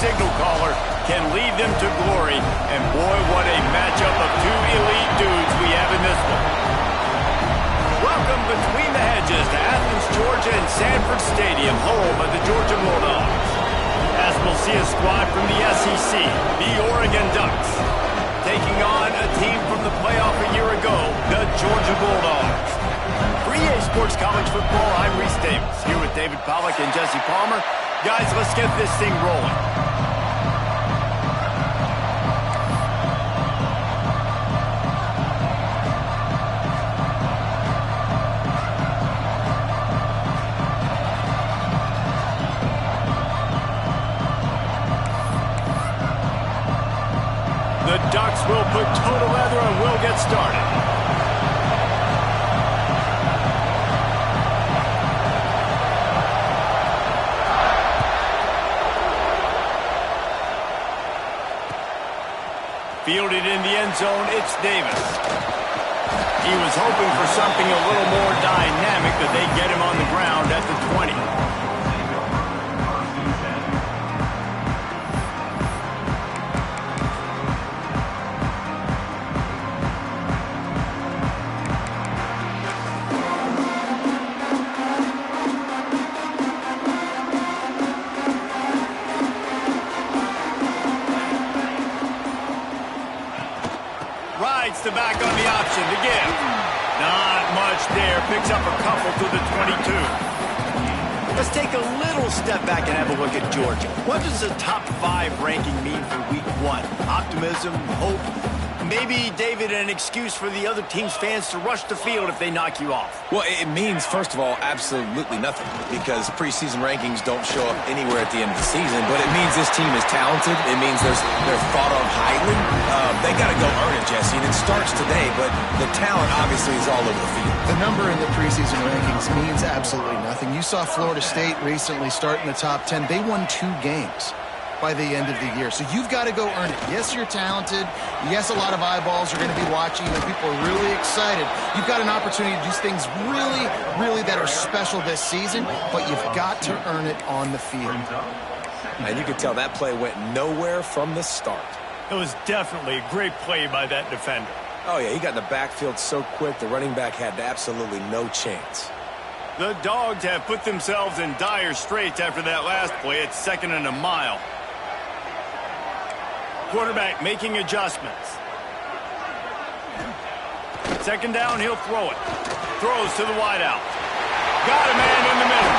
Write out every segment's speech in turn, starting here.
signal caller can lead them to glory. And boy, what a matchup of two elite dudes we have in this one. Welcome between the hedges to Athens, Georgia and Sanford Stadium, home of the Georgia Bulldogs. As we'll see a squad from the SEC, the Oregon Ducks, taking on a team from the playoff a year ago, the Georgia Bulldogs. For EA Sports College Football, I'm Reese Davis, here with David Pollack and Jesse Palmer. Guys, let's get this thing rolling. The Ducks will put toe to leather and will get started. Fielded in the end zone, it's Davis. He was hoping for something a little more dynamic, but they get him on the ground at the 20. Rides the back on the option to give. Not much there. Picks up a couple to the 22. Let's take a little step back and have a look at Georgia. What does a top 5 ranking mean for week 1? Optimism, hope, maybe, David, an excuse for the other team's fans to rush the field if they knock you off? Well, it means, first of all, absolutely nothing, because preseason rankings don't show up anywhere at the end of the season, but it means this team is talented. It means they're thought of highly. They got to go earn it, Jesse, and it starts today, but the talent obviously is all over the field. The number in the preseason rankings means absolutely nothing. You saw Florida State recently start in the top 10. They won 2 games by the end of the year. So you've got to go earn it. Yes, you're talented. Yes, a lot of eyeballs are going to be watching you, and people are really excited. You've got an opportunity to do things really that are special this season, but you've got to earn it on the field. And you could tell that play went nowhere from the start. It was definitely a great play by that defender. Oh, yeah, he got in the backfield so quick, the running back had absolutely no chance. The Dogs have put themselves in dire straits after that last play. It's 2nd and a mile. Quarterback making adjustments. 2nd down, he'll throw it. Throws to the wideout. Got a man in the middle.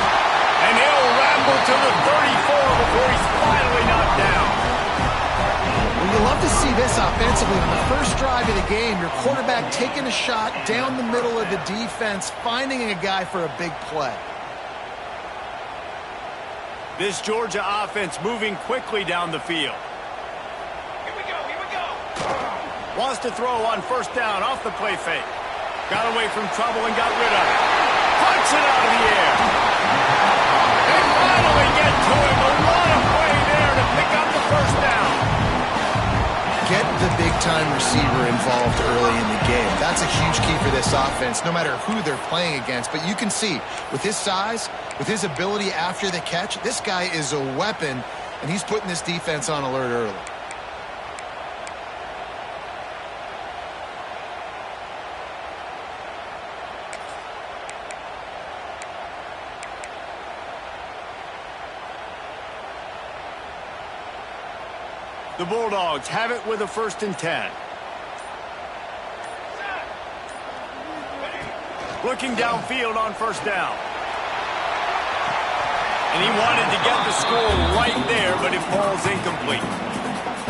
And he'll ramble to the 34 before he's finally knocked down. Well, you love to see this offensively. On the first drive of the game, your quarterback taking a shot down the middle of the defense, finding a guy for a big play. This Georgia offense moving quickly down the field. Wants to throw on 1st down off the play fake. Got away from trouble and got rid of it. Punts it out of the air. They finally get to him. A lot of play there to pick up the 1st down. Get the big-time receiver involved early in the game. That's a huge key for this offense, no matter who they're playing against. But you can see, with his size, with his ability after the catch, this guy is a weapon, and he's putting this defense on alert early. The Bulldogs have it with a 1st and 10. Looking downfield on 1st down. And he wanted to get the score right there, but it falls incomplete.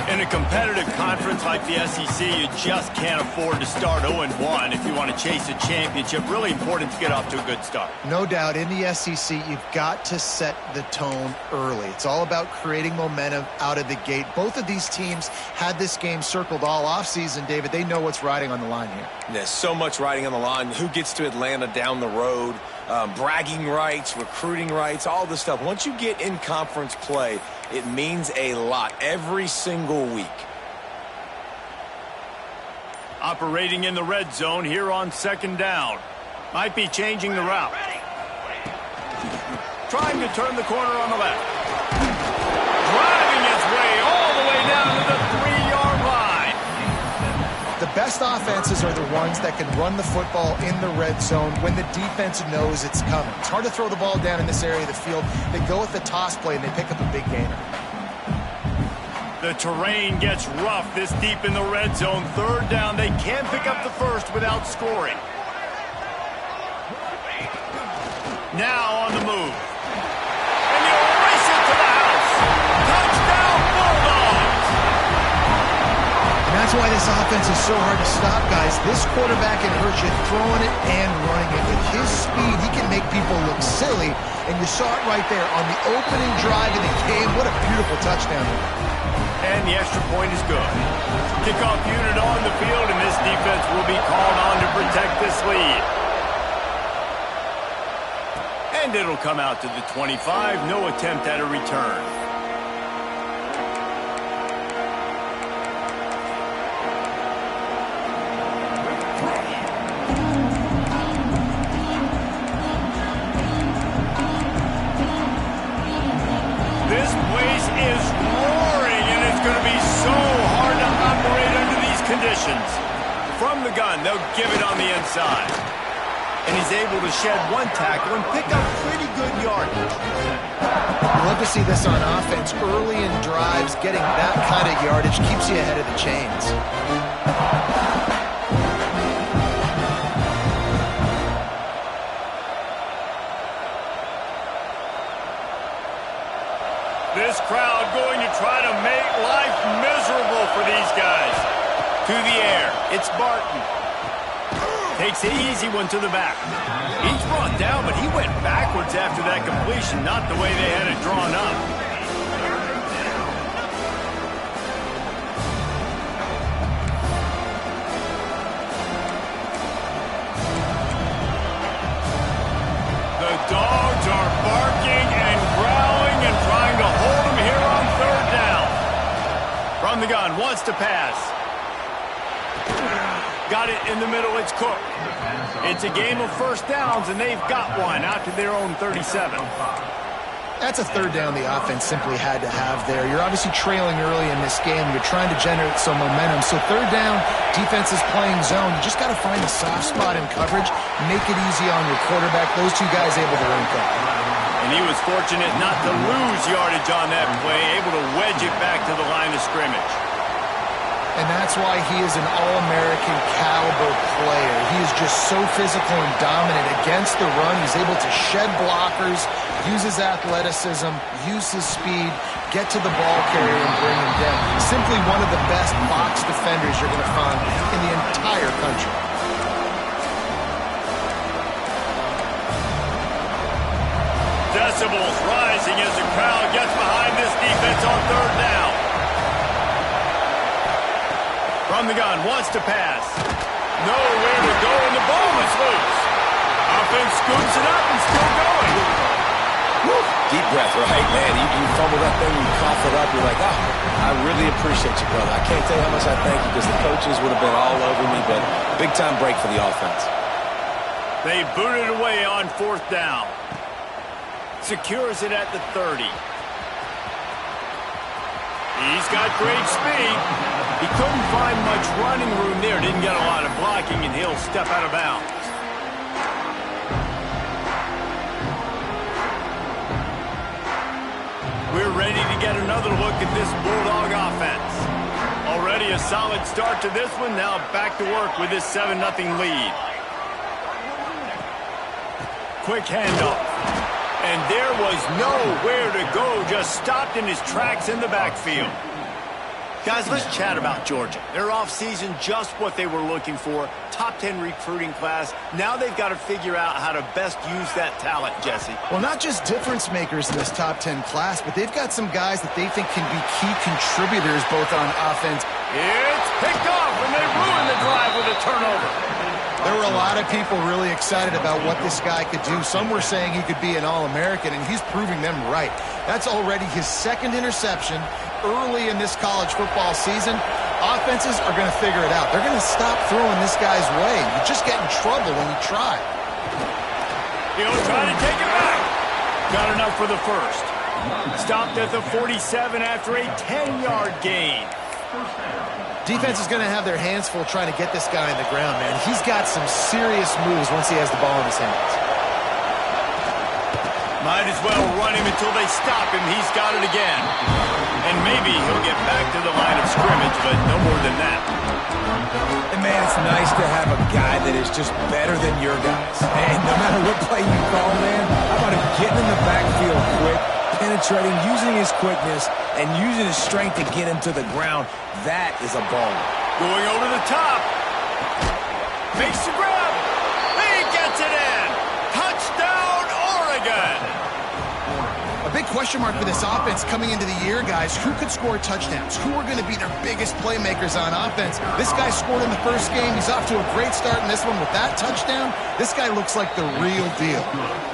In a competitive conference like the SEC, you just can't afford to start 0-1 if you want to chase a championship. Really important to get off to a good start. No doubt, in the SEC, you've got to set the tone early. It's all about creating momentum out of the gate. Both of these teams had this game circled all offseason, David. They know what's riding on the line here. There's so much riding on the line. Who gets to Atlanta down the road? Bragging rights, recruiting rights, all this stuff. Once you get in conference play, it means a lot every single week. Operating in the red zone here on 2nd down. Might be changing the route. Trying to turn the corner on the left. Driving his offenses are the ones that can run the football in the red zone when the defense knows it's coming. It's hard to throw the ball down in this area of the field. They go with the toss play, and they pick up a big gainer. The terrain gets rough this deep in the red zone. Third down, they can pick up the first without scoring. Now on the move. And you race it to the house. Touchdown, Bulldogs! And that's why this offense is so hard to stop, guys. This quarterback can hurt you throwing it and running it. With his speed, he can make people look silly. And you saw it right there on the opening drive of the game. What a beautiful touchdown. And the extra point is good. Kickoff unit on the field, and this defense will be called on to protect this lead. And it'll come out to the 25. No attempt at a return. This place is roaring, and it's going to be so hard to operate under these conditions. From the gun, they'll give it on the inside. And he's able to shed one tackle and pick up pretty good yardage. I love to see this on offense. Early in drives, getting that kind of yardage keeps you ahead of the chains. This crowd going to try to make life miserable for these guys. To the air, it's Barton. Takes an easy one to the back. He's brought down, but he went backwards after that completion, not the way they had it drawn up. The Dogs are barking and growling and trying to hold him here on third down. From the gun, wants to pass. Got it in the middle, it's Cook. It's a game of first downs, and they've got one out to their own 37. That's a third down the offense simply had to have there. You're obviously trailing early in this game. You're trying to generate some momentum. So third down, defense is playing zone. You just got to find a soft spot in coverage, make it easy on your quarterback. Those two guys able to link up. And he was fortunate not to lose yardage on that play, able to wedge it back to the line of scrimmage. And that's why he is an All-American caliber player. He is just so physical and dominant against the run. He's able to shed blockers, use his athleticism, use his speed, get to the ball carrier and bring him down. Simply one of the best box defenders you're going to find in the entire country. Decibels rising as the crowd gets behind this defense on third down. From the gun, wants to pass. Nowhere to go, and the ball is loose. Offense scoops it up and still going. Woo. Deep breath, right, man? You fumble that thing, you cough it up, you're like, oh, I really appreciate you, brother. I can't tell you how much I thank you because the coaches would have been all over me, but big-time break for the offense. They boot it away on fourth down. Secures it at the 30. He's got great speed. He couldn't find much running room there. Didn't get a lot of blocking, and he'll step out of bounds. We're ready to get another look at this Bulldog offense. Already a solid start to this one. Now back to work with this 7-0 lead. Quick handoff. And there was nowhere to go. Just stopped in his tracks in the backfield. Guys, let's chat about Georgia. Their offseason, just what they were looking for. Top 10 recruiting class. Now they've got to figure out how to best use that talent, Jesse. Well, not just difference makers in this top 10 class, but they've got some guys that they think can be key contributors both on offense. It's picked off, and they ruin the drive with a turnover. There were a lot of people really excited about what this guy could do. Some were saying he could be an All-American, and he's proving them right. That's already his second interception early in this college football season. Offenses are going to figure it out. They're going to stop throwing this guy's way. You just get in trouble when you try. He'll try to take it back. Got enough for the first. Stopped at the 47 after a 10-yard gain. Defense is going to have their hands full trying to get this guy on the ground, man. He's got some serious moves once he has the ball in his hands. Might as well run him until they stop him. He's got it again. And maybe he'll get back to the line of scrimmage, but no more than that. And, man, it's nice to have a guy that is just better than your guys. And no matter what play you call, man, how about him getting in the backfield quick, penetrating, using his quickness, and using his strength to get him to the ground. That is a baller. Going over the top. Makes the grab. He gets it in. Touchdown, Oregon. A big question mark for this offense coming into the year, guys. Who could score touchdowns? Who are going to be their biggest playmakers on offense? This guy scored in the first game. He's off to a great start in this one with that touchdown. This guy looks like the real deal.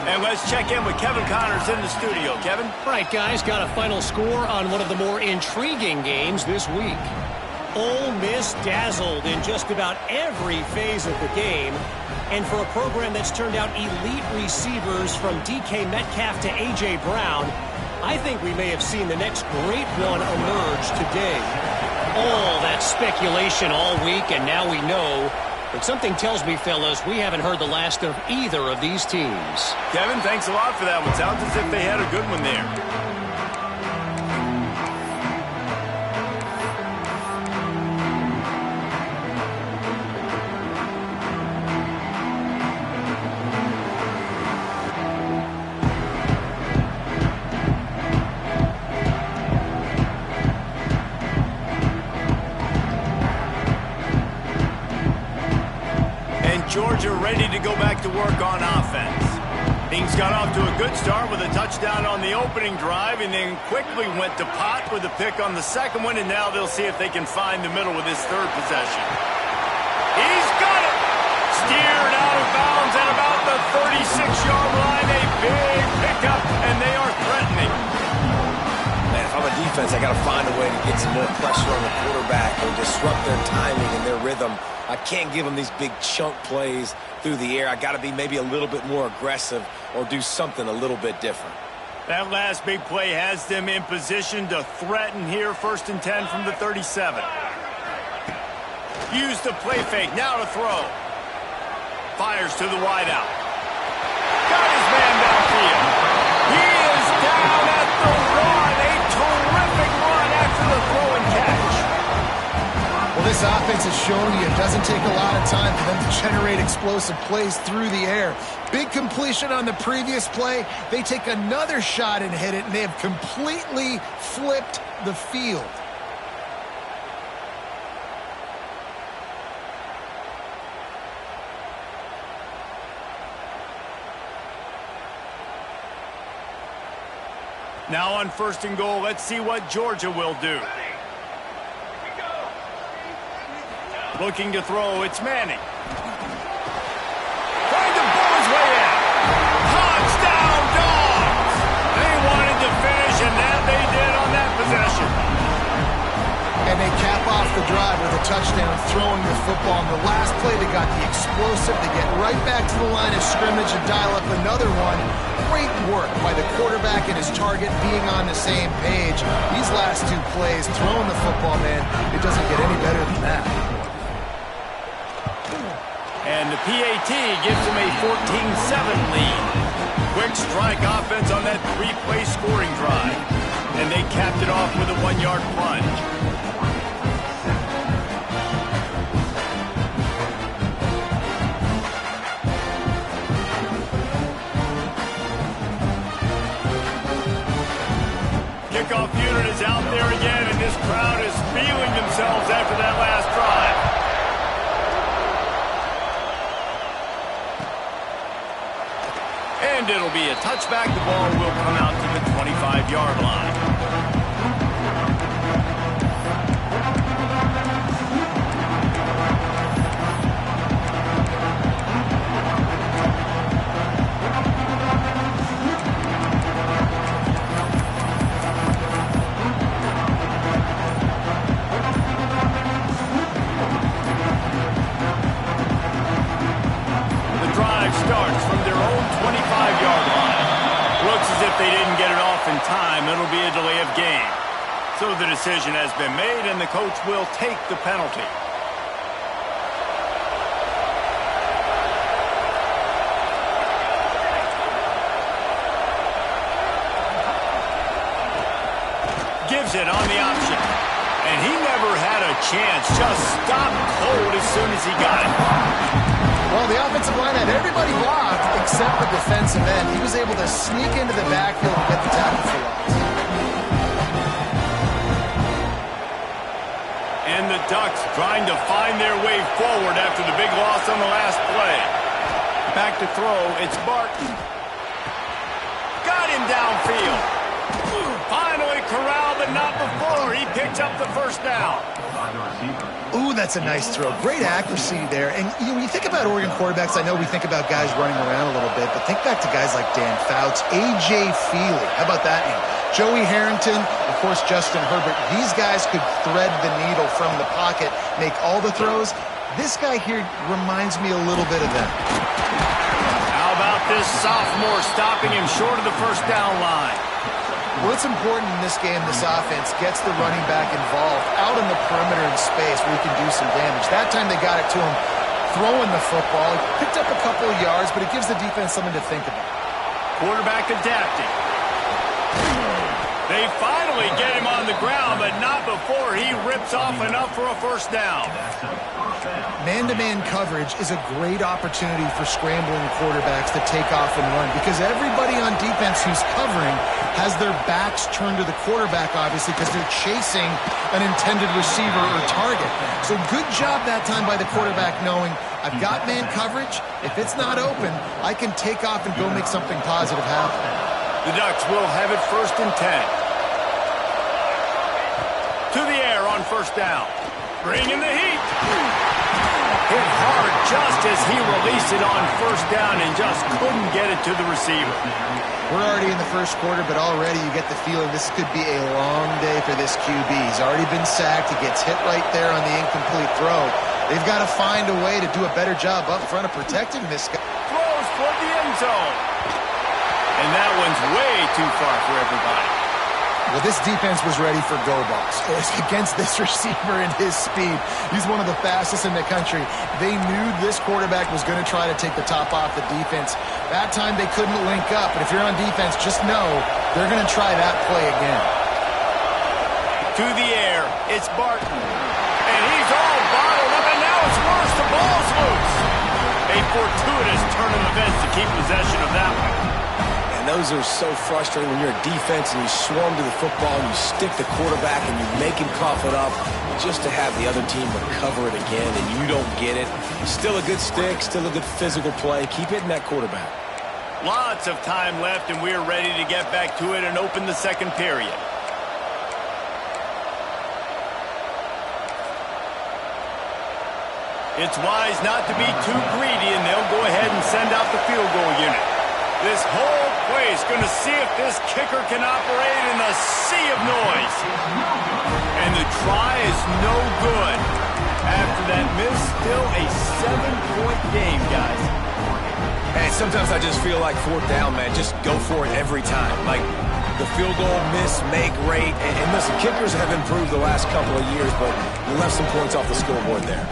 And let's check in with Kevin Connors in the studio. Kevin? All right, guys, got a final score on one of the more intriguing games this week. Ole Miss dazzled in just about every phase of the game. And for a program that's turned out elite receivers from DK Metcalf to A.J. Brown, I think we may have seen the next great one emerge today. All that speculation all week, and now we know. But something tells me, fellas, we haven't heard the last of either of these teams. Kevin, thanks a lot for that one. Sounds as if they had a good one there. Georgia ready to go back to work on offense. Things got off to a good start with a touchdown on the opening drive and then quickly went to Pott with a pick on the second one, and now they'll see if they can find the middle with his third possession. He's got it! Steered out of bounds at about the 36-yard line. A big pickup, and they are threatening. Man, if I'm a defense, I got to find a way to get some more pressure on the quarterback and disrupt their timing and their rhythm. I can't give them these big chunk plays through the air. I got to be maybe a little bit more aggressive or do something a little bit different. That last big play has them in position to threaten here. 1st and 10 from the 37. Use the play fake. Now to throw. Fires to the wideout. Got his man downfield. He is down at the run. A terrific run after the throw and catch. Well, this offense has shown you it doesn't take a lot of time for them to generate explosive plays through the air. Big completion on the previous play. They take another shot and hit it, and they have completely flipped the field. Now on 1st and goal, let's see what Georgia will do. Looking to throw, it's Manning. Trying to pull his way in. Touchdown, Dogs! They wanted to finish, and that they did on that possession. And they cap off the drive with a touchdown throwing the football. In the last play, they got the explosive to get right back to the line of scrimmage and dial up another one. Great work by the quarterback and his target being on the same page. These last two plays, throwing the football, man, it doesn't get any better than that. And the PAT gives them a 14-7 lead. Quick strike offense on that 3-play scoring drive. And they capped it off with a 1-yard plunge. Kickoff unit is out there again, and this crowd is feeling themselves after that last drive. And it'll be a touchback. The ball will come out to the 25-yard line. Starts from their own 25-yard line. Looks as if they didn't get it off in time. It'll be a decision has been made, and the coach will take the penalty. Gives it on the option. And he never had a chance. Just stopped cold as soon as he got it. Well, the offensive line had everybody blocked except the defensive end. He was able to sneak into the backfield and get the tackle for loss. And the Ducks trying to find their way forward after the big loss on the last play. Back to throw, it's Barton. Got him downfield. Finally corralled, but not before. He picked up the first down. Ooh, that's a nice throw. Great accuracy there. And when you think about Oregon quarterbacks, I know we think about guys running around a little bit, but think back to guys like Dan Fouts, A.J. Feely. How about that name? Joey Harrington, of course, Justin Herbert. These guys could thread the needle from the pocket, make all the throws. This guy here reminds me a little bit of them. How about this sophomore stopping him short of the first down line? Well, it's important in this game, this offense gets the running back involved out in the perimeter in space where he can do some damage. That time they got it to him throwing the football. He picked up a couple of yards, but it gives the defense something to think about. Quarterback adapting. They finally get him on the ground, but not before he rips off enough for a first down. Man-to-man coverage is a great opportunity for scrambling quarterbacks to take off and run because everybody on defense who's covering has their backs turned to the quarterback, obviously, because they're chasing an intended receiver or target. So good job that time by the quarterback knowing, I've got man coverage. If it's not open, I can take off and go make something positive happen. The Ducks will have it 1st and 10. To the air on first down. Bringing the heat. Hit hard just as he released it on first down and just couldn't get it to the receiver. We're already in the first quarter, but already you get the feeling this could be a long day for this QB. He's already been sacked. He gets hit right there on the incomplete throw. They've got to find a way to do a better job up front of protecting this guy. Throws toward the end zone. And that one's way too far for everybody. Well, this defense was ready for go balls against this receiver and his speed. He's one of the fastest in the country. They knew this quarterback was going to try to take the top off the defense. That time they couldn't link up, but if you're on defense, just know they're going to try that play again. To the air, it's Barton. And he's all bottled up, and now it's worse. The ball's loose. A fortuitous turn of events to keep possession of that one. And those are so frustrating when you're a defense and you swarm to the football and you stick the quarterback and you make him cough it up just to have the other team recover it again and you don't get it. Still a good stick, still a good physical play. Keep hitting that quarterback. Lots of time left, and we're ready to get back to it and open the second period. It's wise not to be too greedy, and they'll go ahead and send out the field goal unit. This whole place going to see if this kicker can operate in a sea of noise. And the try is no good. After that miss, still a 7-point game, guys. Hey, sometimes I just feel like 4th down, man. Just go for it every time. Like the field goal miss, make rate. And listen, kickers have improved the last couple of years, but you left some points off the scoreboard there.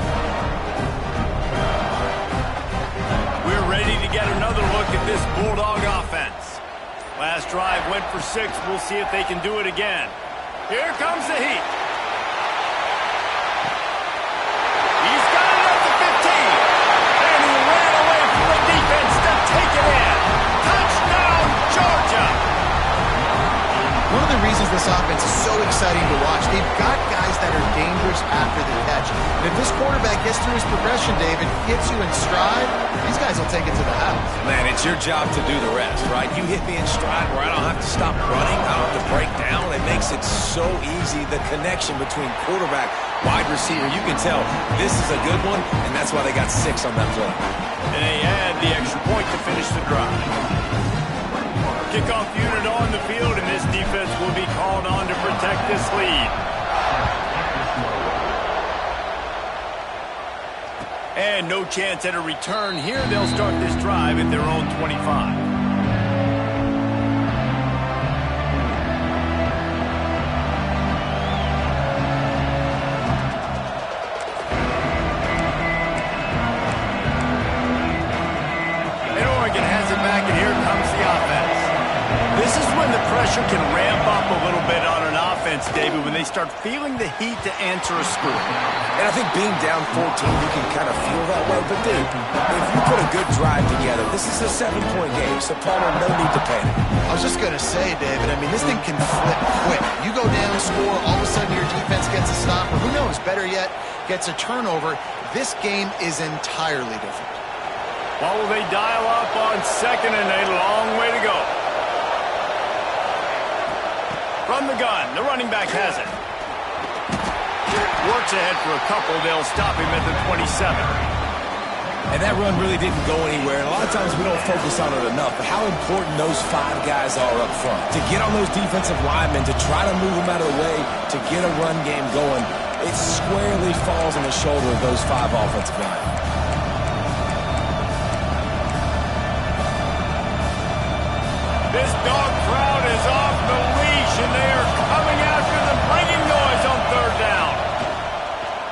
We're ready to get another look at this Bulldog offense. Last drive went for 6. We'll see if they can do it again. Here comes the heat. He's got it up to 15. And he ran away from the defense to take it in. Touchdown, Georgia. One of the reasons this offense is so exciting to watch, they've got guys that are dangerous after the catch. And if this quarterback gets through his progression, David, hits you in stride, these guys will take it to the house. Man, it's your job to do the rest, right? You hit me in stride where I don't have to stop running. I don't have to break down. It makes it so easy, the connection between quarterback, wide receiver. You can tell this is a good one, and that's why they got 6 on that play. And they add the extra point to finish the drive. Kickoff unit on the field, and this defense will be called on to protect this lead. And no chance at a return here. They'll start this drive at their own 25. David, when they start feeling the heat to answer a score. And I think being down 14, you can kind of feel that way. But, dude, if you put a good drive together, this is a 7-point game, so Palmer, no need to panic. I was just going to say, David, I mean, this thing can flip quick. You go down, score, all of a sudden your defense gets a stop, or who knows, better yet, gets a turnover. This game is entirely different. Well, will they dial up on second and a long way to go? From the gun, the running back has it. Works ahead for a couple. They'll stop him at the 27. And that run really didn't go anywhere. And a lot of times we don't focus on it enough. But how important those 5 guys are up front. To get on those defensive linemen, to try to move them out of the way, to get a run game going, it squarely falls on the shoulder of those 5 offensive linemen. This dog crowd is off the leash, and they are coming after them, bringing noise on third down.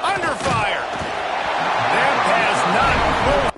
Under fire. That pass not full.